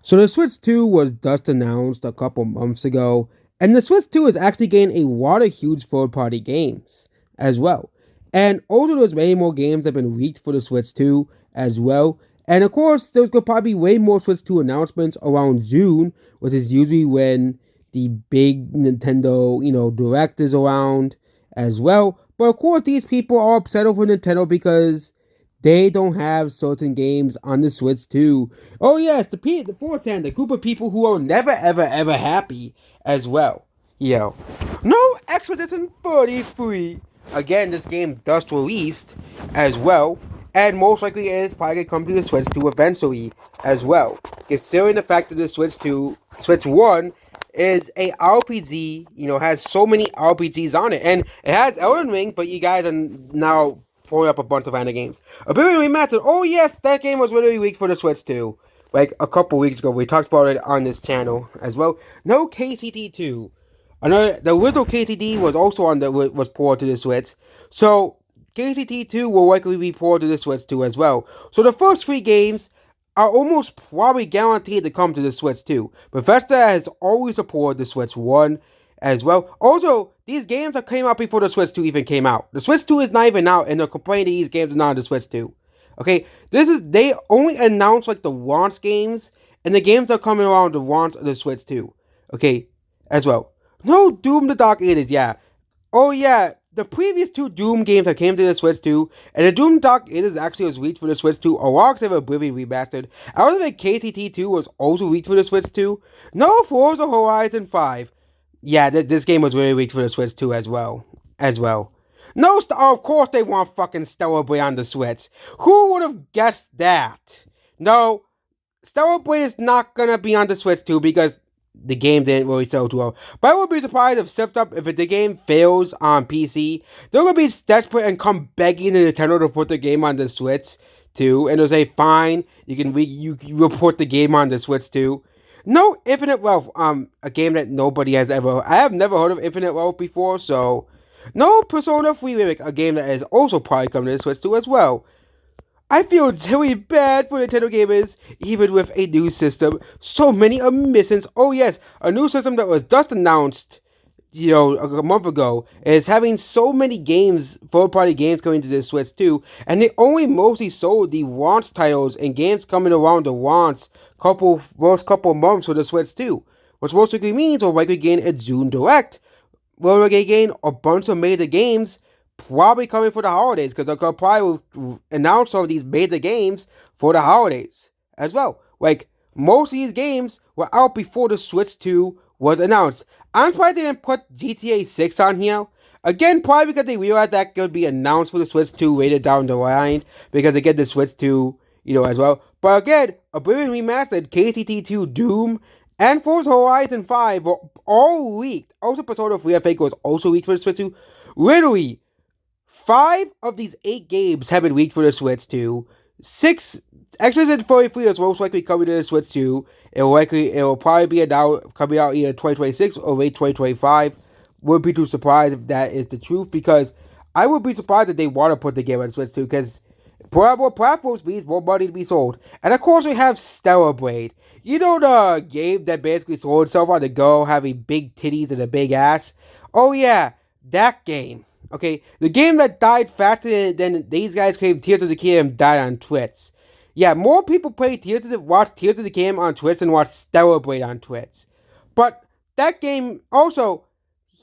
So the Switch 2 was just announced a couple months ago, and the Switch 2 is actually getting a lot of huge third-party games as well. And also there's many more games that have been leaked for the Switch 2 as well. And of course, there's going to probably be way more Switch 2 announcements around June, which is usually when the big Nintendo, Direct is around as well. But of course, these people are upset over Nintendo because they don't have certain games on the Switch 2. Oh yes, the 4chan, the group of people who are never ever ever happy as well. Yo, no Expedition 33. Again, this game just released as well, and most likely it is probably gonna come to the Switch 2 eventually as well. Considering the fact that the Switch 1 is a RPG, has so many RPGs on it, and it has Elden Ring, but you guys are now pulling up a bunch of random games. Oblivion Remastered. Oh yes, that game was really weak for the Switch too. Like a couple weeks ago, we talked about it on this channel as well. No KCT2. Another the original KCT was also was ported to the Switch. So KCT2 will likely be ported to the Switch too as well. So the first three games are almost probably guaranteed to come to the Switch 2. Bethesda has always supported the Switch 1 as well. Also, these games that came out before the Switch 2 even came out. The Switch 2 is not even out, and they're complaining these games are not on the Switch 2. Okay, they only announced like the launch games, and the games that are coming around the launch of the Switch 2. Okay, as well. No Doom the Dark Ages, yeah. Oh yeah, the previous two Doom games that came to the Switch 2, and the Doom Dark Ages actually was leaked for the Switch 2, alongside Oblivion Remastered. I was like KCT2 was also leaked for the Switch 2. No Forza Horizon 5. Yeah, this game was really weak for the Switch 2 as well. No, of course they want fucking Stellar Blade on the Switch. Who would have guessed that? No, Stellar Blade is not gonna be on the Switch 2 because the game didn't really sell too well. But I would be surprised if the game fails on PC, they're gonna be desperate and come begging the Nintendo to put the game on the Switch too, and they'll say, "Fine, you report the game on the Switch too." No Infinite Wealth, a game that nobody has ever. I have never heard of Infinite Wealth before, so no Persona 3 Remake, a game that is also probably coming to the Switch too as well. I feel really bad for Nintendo gamers, even with a new system. So many omissions. Oh yes, a new system that was just announced, a month ago, is having so many games, third-party games coming to the Switch too, and they only mostly sold the launch titles and games coming around the launch first couple months for the Switch too, which most likely means we'll likely gain a June Direct. We're going to gain a bunch of major games probably coming for the holidays because they'll probably announce some of these major games for the holidays as well. Like, most of these games were out before the Switch 2 was announced. I'm surprised they didn't put GTA 6 on here. Again, probably because they realized that could be announced for the Switch 2 later down the line because they get the Switch 2, as well. But again, Oblivion Remastered, KCT2, Doom, and Forza Horizon 5 were all leaked. Also, Persona 3 I think was also leaked for the Switch 2. Literally, 5 of these 8 games have been leaked for the Switch 2. 6, Expedition 33 is most likely coming to the Switch 2. It will probably be coming out either 2026 or late 2025. Wouldn't be too surprised if that is the truth, because I would be surprised if they want to put the game on Switch 2, because more platforms means more money to be sold. And of course we have Stellar Blade. You know, the game that basically sold itself on the go, having big titties and a big ass? Oh yeah, that game. Okay, the game that died faster than these guys claim Tears of the Kingdom died on Twitch. Yeah, more people watch Tears of the Kingdom on Twitch than watch Stellar Blade on Twitch. But that game also,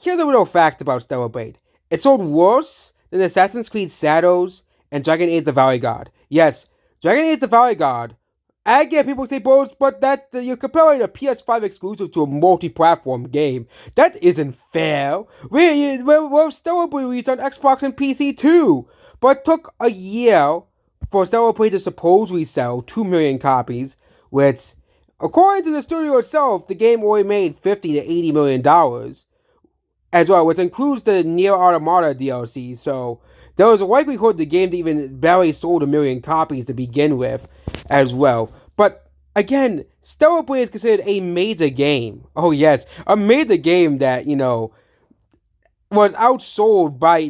here's a little fact about Stellar Blade. It sold worse than Assassin's Creed Shadows and Dragon Age the Valley God. Yes, Dragon Age the Valley God. I get people say, but that you're comparing a PS5 exclusive to a multi-platform game. That isn't fair. We're still released on Xbox and PC too. But it took a year for Stellar Blade to supposedly sell 2 million copies, which, according to the studio itself, the game only made $50 to $80 million as well, which includes the Nier Automata DLC. So there was a likelihood the game even barely sold 1 million copies to begin with as well. But again, Stellar Blade is considered a major game. Oh yes, a major game that, was outsold by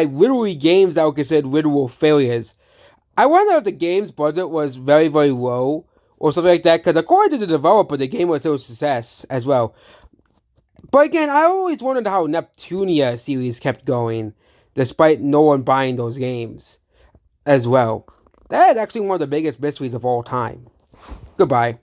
literally games that were considered literal failures. I wonder if the game's budget was very, very low, or something like that. Because according to the developer, the game was a success as well. But again, I always wondered how Neptunia series kept going, despite no one buying those games as well. That is actually one of the biggest mysteries of all time. Goodbye.